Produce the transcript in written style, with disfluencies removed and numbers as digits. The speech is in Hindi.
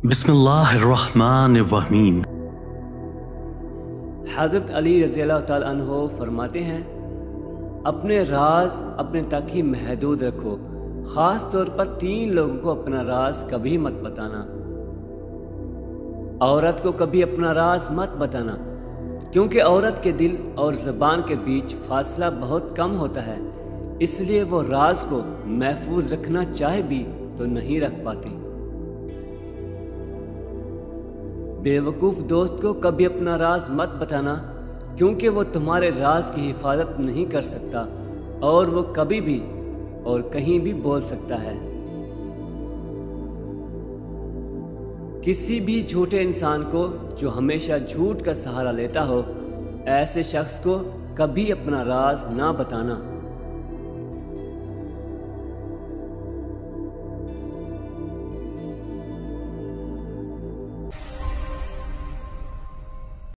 बिस्मिल्लाहिर्रहमानिर्रहीम। हज़रत अली रज़ियल्लाहु ताला अन्हो फरमाते हैं, अपने राज अपने तक ही महदूद रखो। ख़ास तौर पर 3 लोगों को अपना राज कभी मत बताना। औरत को कभी अपना राज मत बताना, क्योंकि औरत के दिल और ज़बान के बीच फासला बहुत कम होता है, इसलिए वो राज को महफूज रखना चाहे भी तो नहीं रख पाती। बेवकूफ़ दोस्त को कभी अपना राज मत बताना, क्योंकि वो तुम्हारे राज की हिफाजत नहीं कर सकता और वो कभी भी और कहीं भी बोल सकता है। किसी भी झूठे इंसान को जो हमेशा झूठ का सहारा लेता हो, ऐसे शख्स को कभी अपना राज ना बताना।